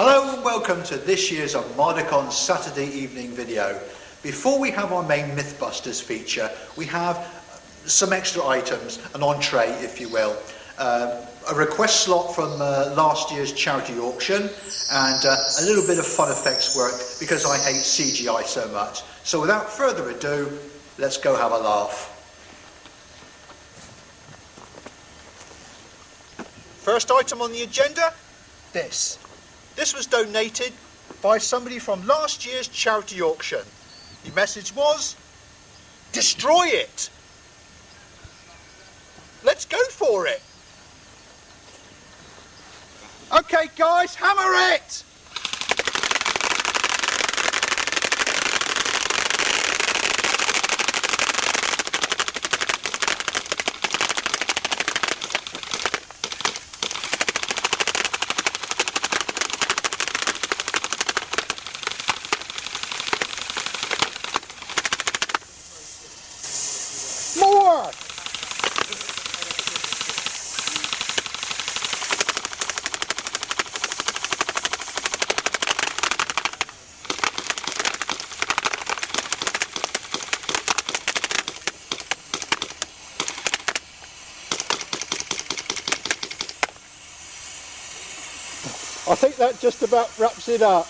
Hello and welcome to this year's Armadacon Saturday evening video. Before we have our main Mythbusters feature, we have some extra items, an entree if you will. A request slot from last year's charity auction and a little bit of fun effects work because I hate CGI so much. So without further ado, let's go have a laugh. First item on the agenda, this. This was donated by somebody from last year's charity auction. The message was, destroy it. Let's go for it. Okay guys, hammer it. More! I think that just about wraps it up.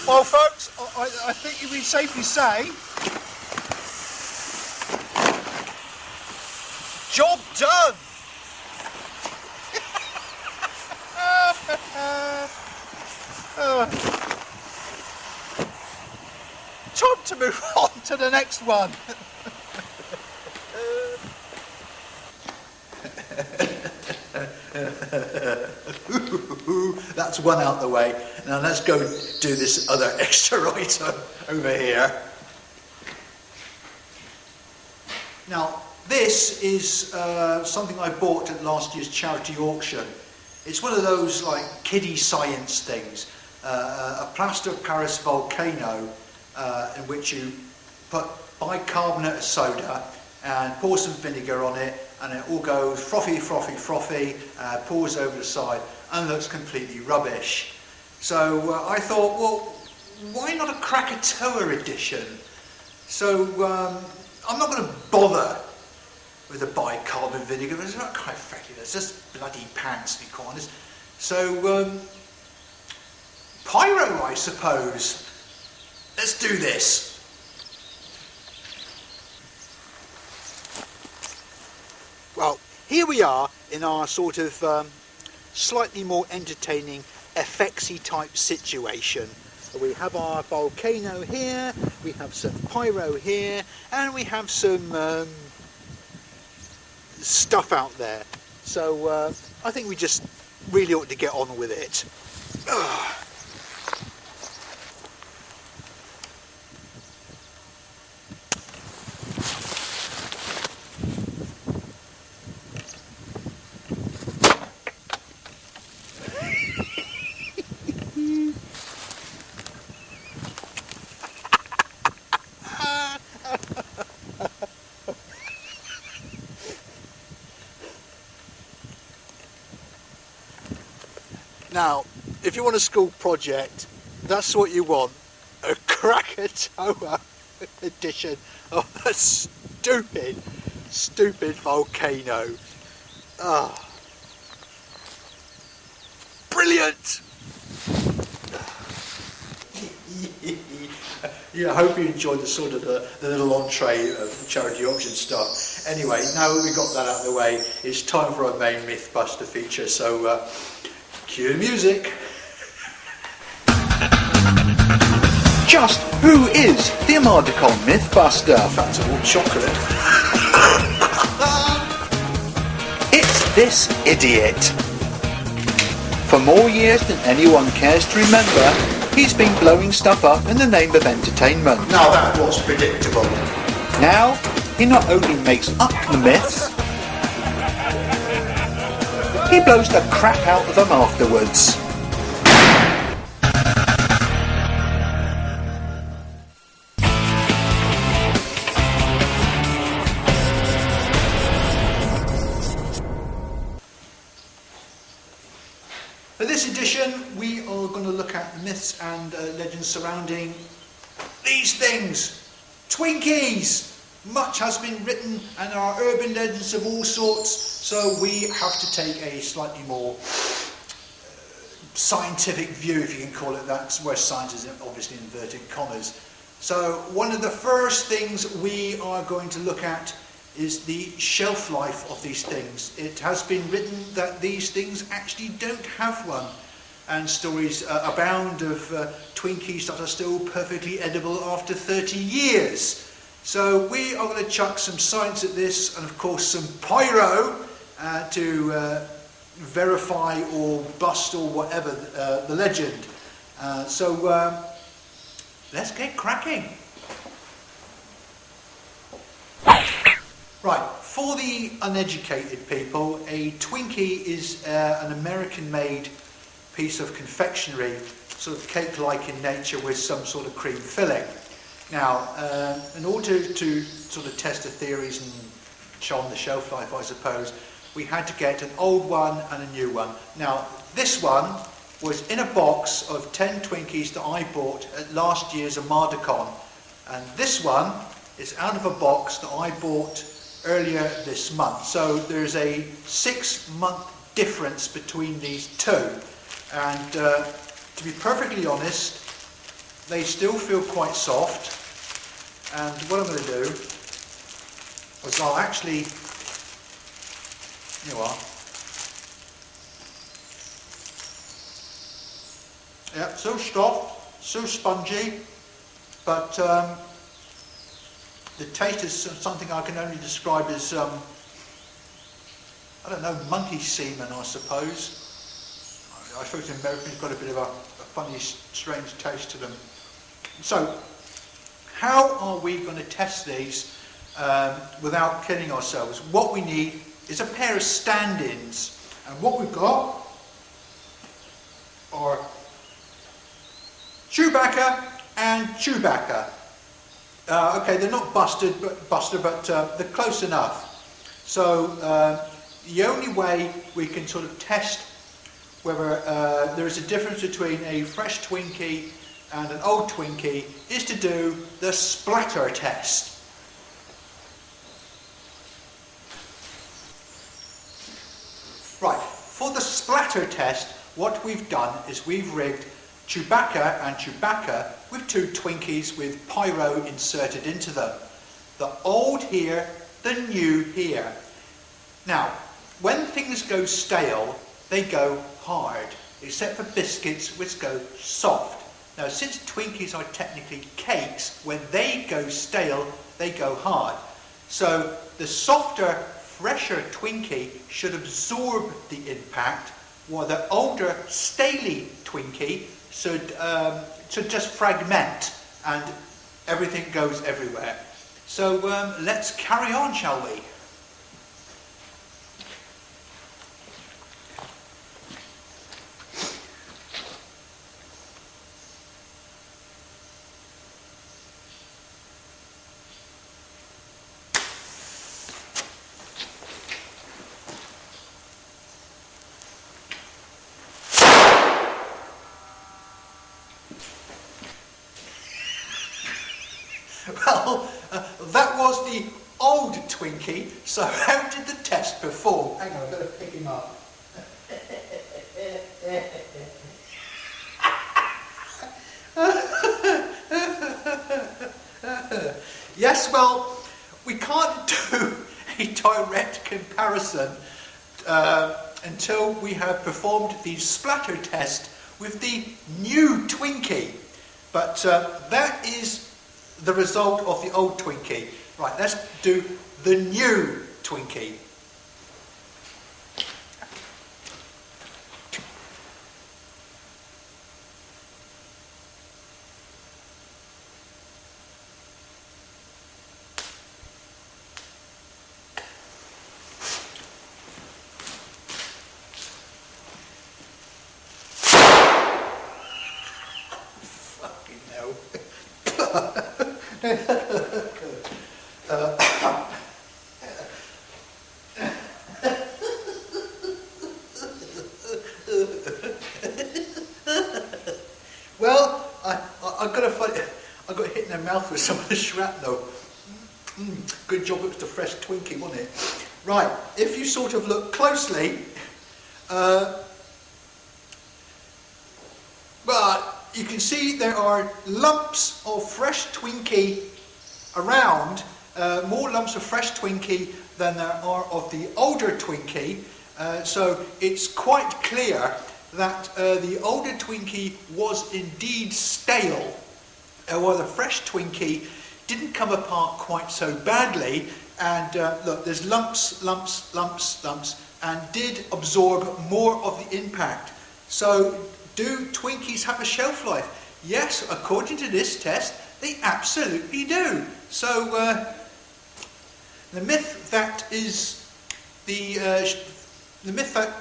Well folks, I think you can safely say, job done! Time to move on to the next one. That's one out the way. Now let's go do this other extra item over here. Now this is something I bought at last year's charity auction. It's one of those like kiddie science things. A plaster of Paris volcano in which you put bicarbonate of soda and pour some vinegar on it, and it all goes frothy, frothy, frothy, pours over the side and looks completely rubbish. So I thought, well, why not a Krakatoa edition? So I'm not going to bother with the bicarbonate vinegar. It's not quite frankly, it's just bloody pants, to be quite honest. So pyro, I suppose. Let's do this. Well, here we are in our sort of slightly more entertaining effectsy type situation. We have our volcano here, we have some pyro here, and we have some stuff out there. So I think we just really ought to get on with it. Ugh. Now, if you want a school project, that's what you want. A Krakatoa edition of a stupid, stupid volcano. Ah, brilliant! Yeah, I hope you enjoyed the sort of the little entree of charity auction stuff. Anyway, now that we got that out of the way, it's time for our main Mythbuster feature. So. Cue the music. Just who is the Armadacon Mythbuster? That's all chocolate. It's this idiot. For more years than anyone cares to remember, he's been blowing stuff up in the name of entertainment. Now that was predictable. Now, he not only makes up the myths, he blows the crap out of them afterwards. edition we are going to look at the myths and legends surrounding these things. Twinkies! Much has been written and there are urban legends of all sorts, so we have to take a slightly more scientific view, if you can call it that, where science is obviously inverted commas. So one of the first things we are going to look at is the shelf life of these things. It has been written that these things actually don't have one, and stories abound of Twinkies that are still perfectly edible after 30 years. So we are going to chuck some science at this, and of course some pyro to verify or bust or whatever the legend. So let's get cracking. Right, for the uneducated people, a Twinkie is an American-made piece of confectionery, sort of cake-like in nature with some sort of cream filling. Now, in order to sort of test the theories and show on the shelf life, I suppose, we had to get an old one and a new one. Now, this one was in a box of 10 Twinkies that I bought at last year's Armadacon. And this one is out of a box that I bought earlier this month. So there's a 6-month difference between these two. And to be perfectly honest, they still feel quite soft. And what I'm going to do is I'll actually, here you are. Yeah, so soft, so spongy, but the taste is something I can only describe as, I don't know, monkey semen, I suppose. I suppose the Americans got a bit of a funny, strange taste to them. So, how are we going to test these without killing ourselves? What we need is a pair of stand-ins, and what we've got are Chewbacca and Chewbacca. Okay, they're not Buster, but they're close enough. So the only way we can sort of test whether there is a difference between a fresh Twinkie and an old Twinkie is to do the splatter test. Right, for the splatter test, what we've done is we've rigged Chewbacca and Chewbacca with 2 Twinkies with pyro inserted into them. The old here, the new here. Now, when things go stale, they go hard, except for biscuits, which go soft. Now, since Twinkies are technically cakes, when they go stale, they go hard. So the softer, fresher Twinkie should absorb the impact, while the older, staley Twinkie should just fragment and everything goes everywhere. So let's carry on, shall we? Well, that was the old Twinkie, so how did the test perform? Hang on, I've got to pick him up. Yes, well, we can't do a direct comparison until we have performed the splatter test with the new Twinkie. But that is the result of the old Twinkie. Right, let's do the new Twinkie. Fucking hell. I've got to find it. I got hit in the mouth with some of the shrapnel. Good job it was the fresh Twinkie, wasn't it? Right, if you sort of look closely, well, you can see there are lumps of fresh Twinkie around, more lumps of fresh Twinkie than there are of the older Twinkie. So it's quite clear that the older Twinkie was indeed stale, while the fresh Twinkie didn't come apart quite so badly. And look, there's lumps, lumps, lumps, lumps, and did absorb more of the impact. So do Twinkies have a shelf life? Yes, according to this test, they absolutely do. So the myth that is the myth that,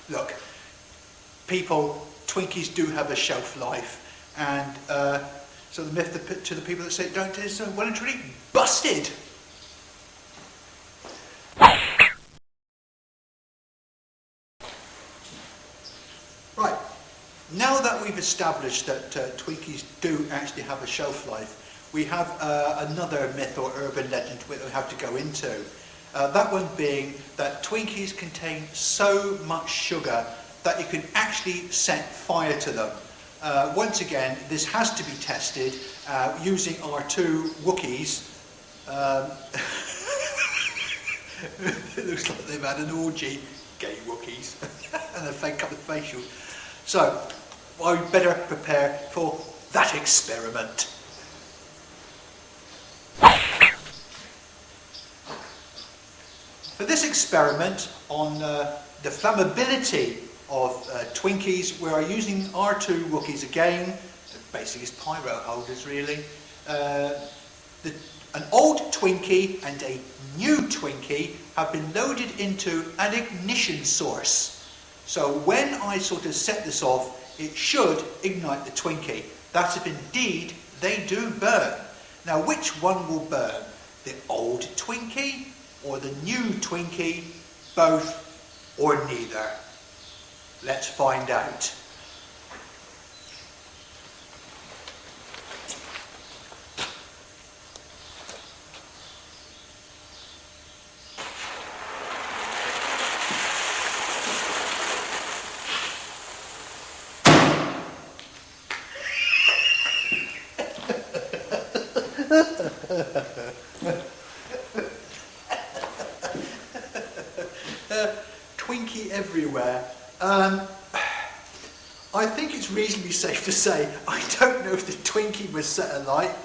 look, people, Twinkies do have a shelf life, and so the myth to the people that say it don't is well and truly busted. Right, now that we've established that Twinkies do actually have a shelf life, we have another myth or urban legend we have to go into. That one being that Twinkies contain so much sugar that you can actually set fire to them. Once again, this has to be tested using our two Wookiees. It looks like they've had an orgy, gay Wookiees, and a fake couple of facials. So, I better prepare for that experiment. For this experiment on the flammability of Twinkies, we are using our two Wookiees again. Basically, it's pyro holders, really. An old Twinkie and a new Twinkie have been loaded into an ignition source. So when I sort of set this off, it should ignite the Twinkie. That's if indeed they do burn. Now, which one will burn? The old Twinkie or the new Twinkie? Both or neither? Let's find out. Twinkie everywhere. I think it's reasonably safe to say I don't know if the Twinkie was set alight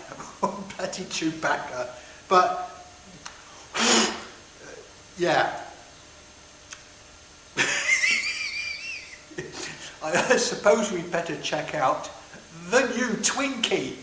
or Patty Chewbacca, but yeah. I suppose we'd better check out the new Twinkie.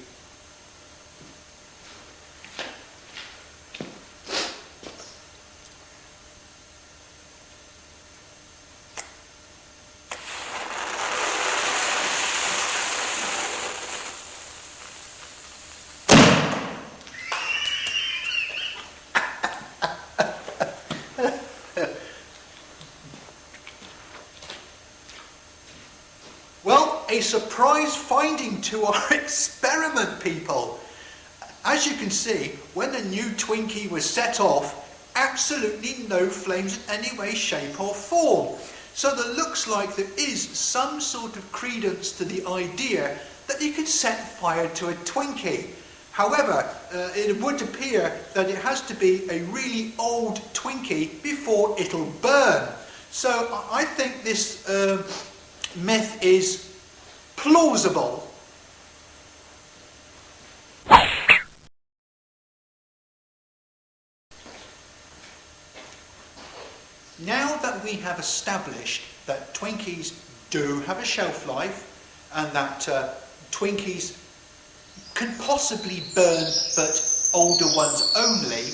Well, a surprise finding to our experiment, people. As you can see, when the new Twinkie was set off, absolutely no flames in any way, shape or form. So it looks like there is some sort of credence to the idea that you could set fire to a Twinkie. However, it would appear that it has to be a really old Twinkie before it'll burn. So I think this myth is plausible. Now that we have established that Twinkies do have a shelf life and that Twinkies can possibly burn but older ones only,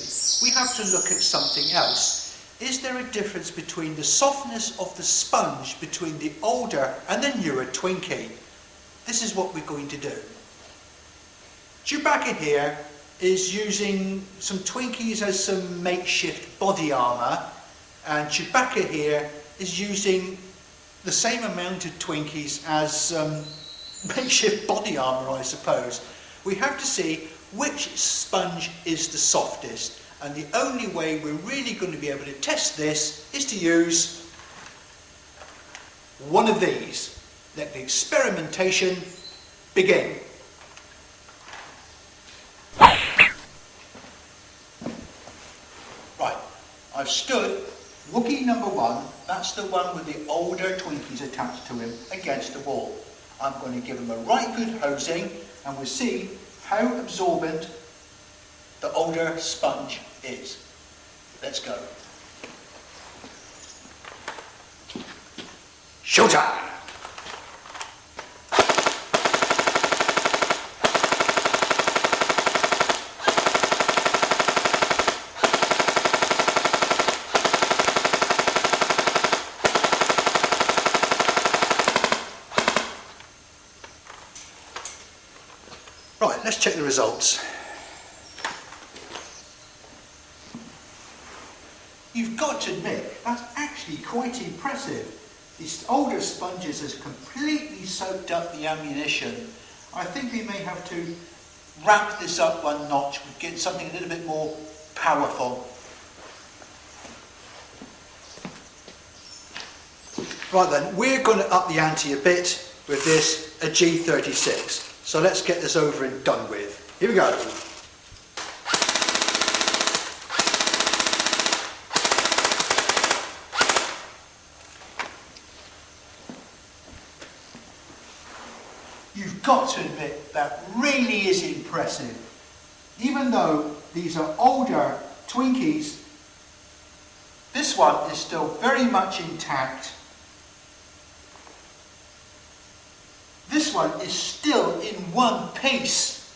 we have to look at something else. Is there a difference between the softness of the sponge between the older and the newer Twinkie? This is what we're going to do. Chewbacca here is using some Twinkies as some makeshift body armour, and Chewbacca here is using the same amount of Twinkies as makeshift body armour, I suppose. We have to see which sponge is the softest, and the only way we're really going to be able to test this is to use one of these. Let the experimentation begin. Right, I've stood Wookie number 1, that's the one with the older Twinkies attached to him, against the wall. I'm going to give him a right good hosing, and we'll see how absorbent the older sponge is. Let's go. Showtime! Right, let's check the results. You've got to admit, that's actually quite impressive. These older sponges has completely soaked up the ammunition. I think we may have to ramp this up one notch, get something a little bit more powerful. Right then, we're going to up the ante a bit with this, a G36. So let's get this over and done with. Here we go. You've got to admit that really is impressive. Even though these are older Twinkies, this one is still very much intact. This one is still in one piece.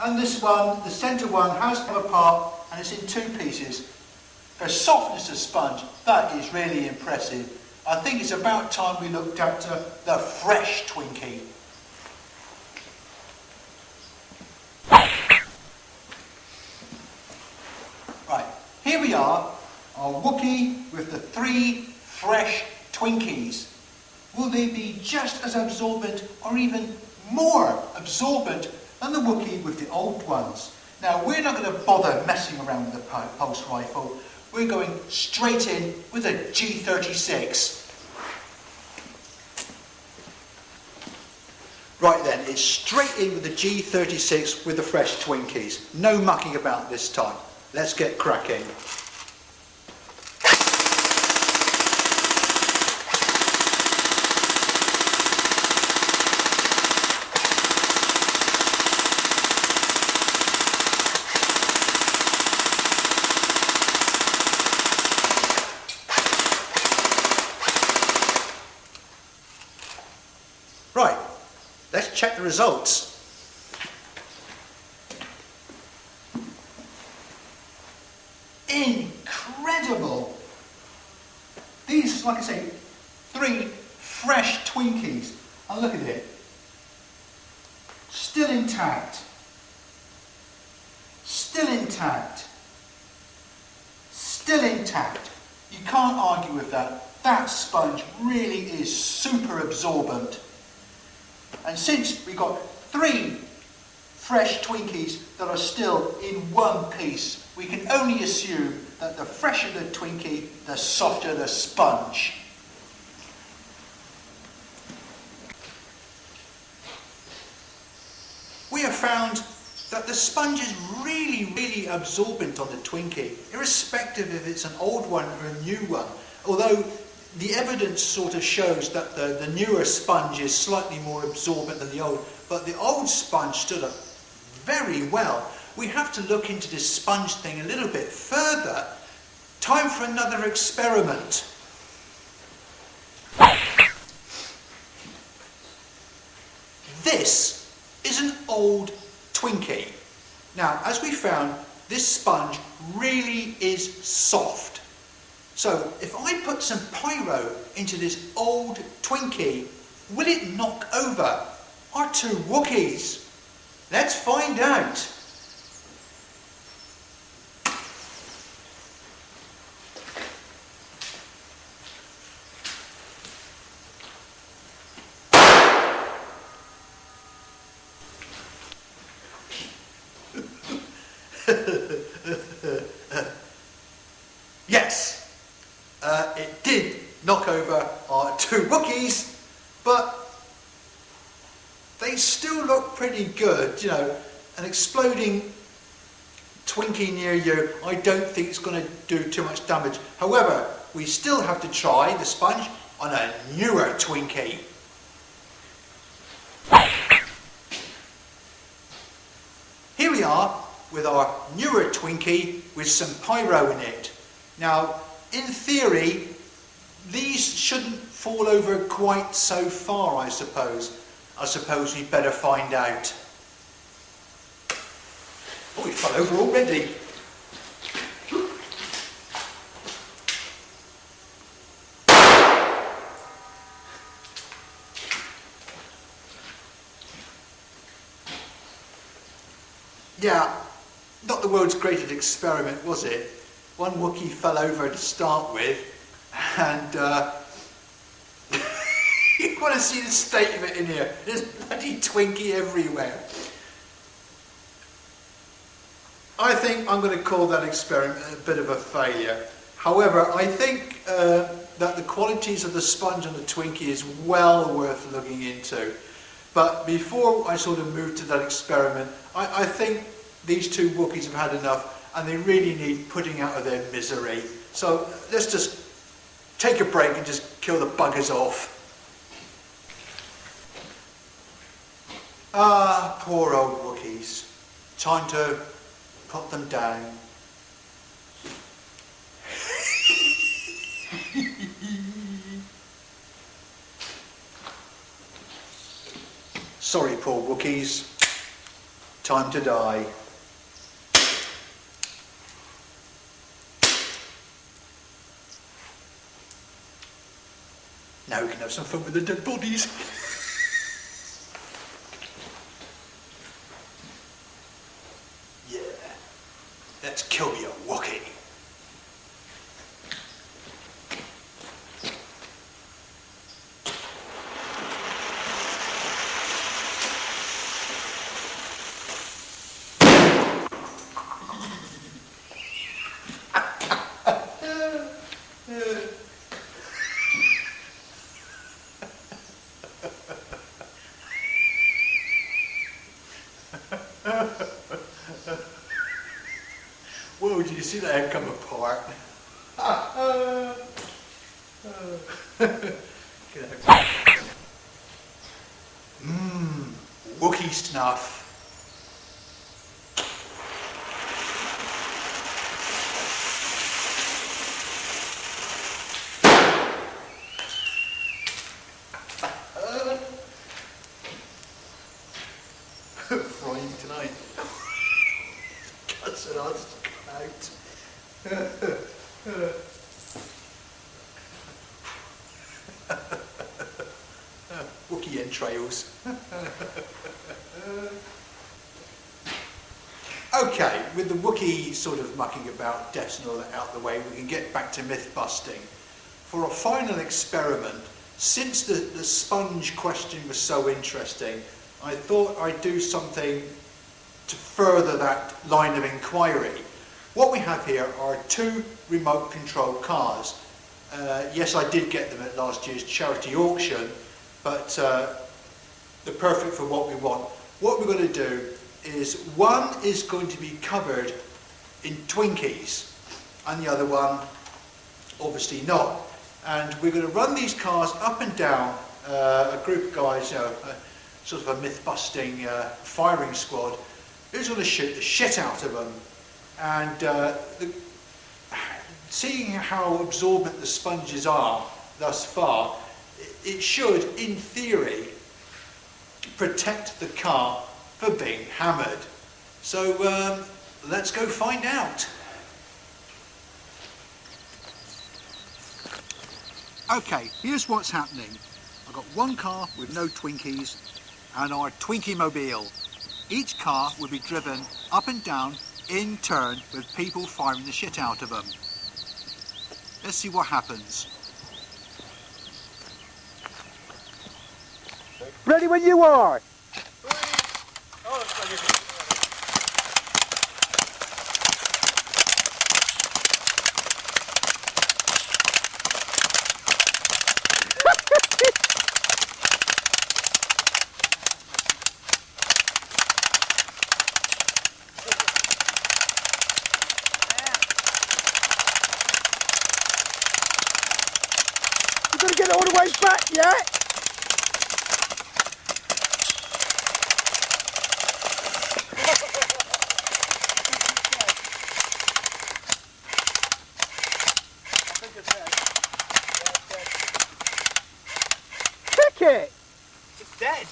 And this one, the centre one, has come apart and it's in two pieces. For softness of sponge, that is really impressive. I think it's about time we looked up to the fresh Twinkie. Right, here we are, our Wookie with the 3 fresh Twinkies. Will they be just as absorbent or even more absorbent than the Wookie with the old ones? Now, we're not going to bother messing around with the pulse rifle. We're going straight in with a G36. Right then, it's straight in with the G36 with the fresh Twinkies. No mucking about this time. Let's get cracking. Right, let's check the results. Incredible! These, like I say, 3 fresh Twinkies. And look at it. Still intact. Still intact. Still intact. You can't argue with that. That sponge really is super absorbent. And since we got 3 fresh Twinkies that are still in one piece, we can only assume that the fresher the Twinkie, the softer the sponge. We have found that the sponge is really absorbent on the Twinkie, irrespective if it's an old one or a new one. Although the evidence sort of shows that the newer sponge is slightly more absorbent than the old, but the old sponge stood up very well. We have to look into this sponge thing a little bit further. Time for another experiment. This is an old Twinkie. Now, as we found, this sponge really is soft. So, if I put some pyro into this old Twinkie, will it knock over our 2 Wookiees? Let's find out. knock over our two Wookiees, but they still look pretty good. You know, an exploding Twinkie near you, I don't think it's going to do too much damage. However, we still have to try the sponge on a newer Twinkie. Here we are with our newer Twinkie with some pyro in it. Now, in theory, these shouldn't fall over quite so far, I suppose. I suppose we'd better find out. Oh, he fell over already. Yeah, not the world's greatest experiment, was it? One Wookiee fell over to start with, and you want to see the state of it in here. There's bloody Twinkie everywhere. I think I'm going to call that experiment a bit of a failure. However, I think that the qualities of the sponge on the Twinkie is well worth looking into. But before I sort of move to that experiment, I think these two Wookiees have had enough and they really need putting out of their misery. So let's just take a break and just kill the buggers off. Ah, poor old Wookiees. Time to put them down. Sorry, poor Wookiees. Time to die. Now we can have some fun with the dead bodies. Yeah, let's kill me a Wookiee. Whoa, did you see that head come apart? Mmm, Wookiee snuff. Frying tonight. Guts and odds to come out. Wookiee entrails. Okay, with the Wookiee sort of mucking about, deaths and all that out the way, we can get back to myth busting. For a final experiment, since the sponge question was so interesting, I thought I'd do something to further that line of inquiry. What we have here are two remote control cars. Yes, I did get them at last year's charity auction, but they're perfect for what we want. What we're going to do is one is going to be covered in Twinkies and the other one obviously not. And we're going to run these cars up and down, a group of guys, you know, sort of a myth-busting firing squad, who's going to shoot the shit out of them. And seeing how absorbent the sponges are thus far, it should, in theory, protect the car for being hammered. So let's go find out. Okay, here's what's happening. I've got one car with no Twinkies and our Twinkie mobile. Each car will be driven up and down in turn with people firing the shit out of them. Let's see what happens. Ready when you are! it all the way back yet. Pick it! It's dead!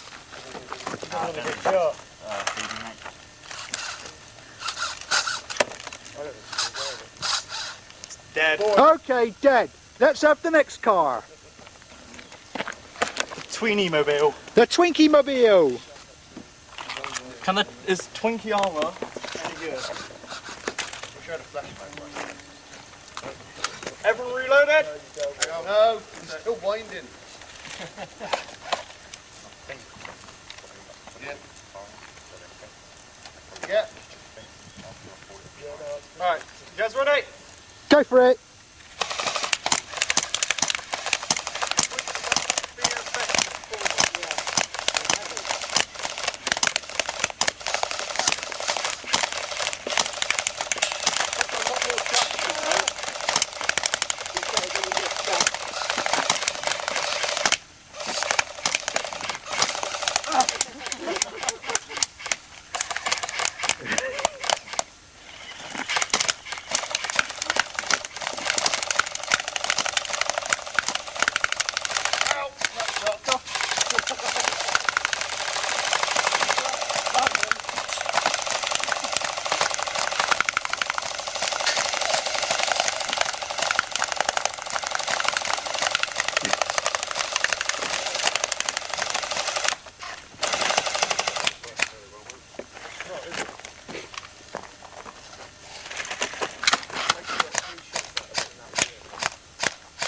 It's dead. Okay, dead. Let's have the next car. Twinkie mobile. The Twinkie mobile. Is Twinkie armour any good? Everyone reloaded? No, he's still winding. Yeah. Alright, you guys ready? Go for it.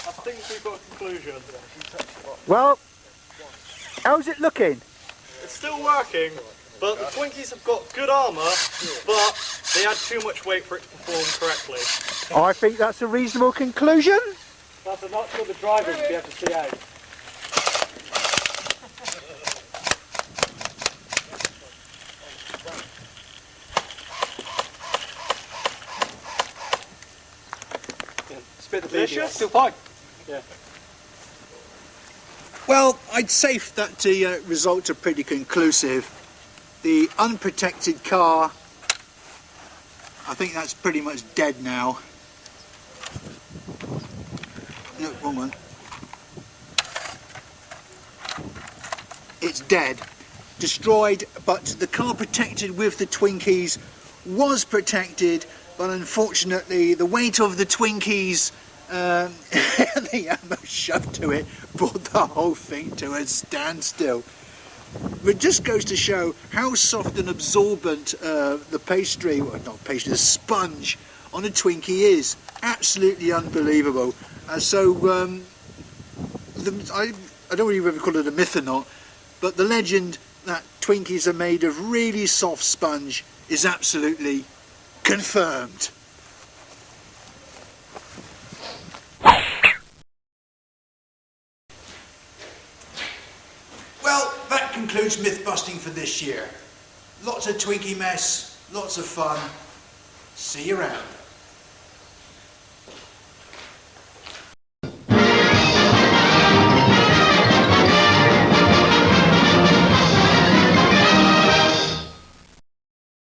I think we've got a conclusion. Well, how's it looking? It's still working, but the Twinkies have got good armour, but they had too much weight for it to perform correctly. I think that's a reasonable conclusion. That's enough for the drivers to be able to see out. Spit the Delicious? Still fine. Yeah. Well, I'd say that the results are pretty conclusive. The unprotected car, I think that's pretty much dead now. No, wrong one. It's dead. Destroyed, but the car protected with the Twinkies was protected, but unfortunately the weight of the Twinkies the ammo shoved to it brought the whole thing to a standstill. It just goes to show how soft and absorbent the pastry, well not pastry, the sponge on a Twinkie is. Absolutely unbelievable. I don't really ever call it a myth or not, but the legend that Twinkies are made of really soft sponge is absolutely confirmed. Well, that concludes myth busting for this year. Lots of Twinkie mess, lots of fun. See you around.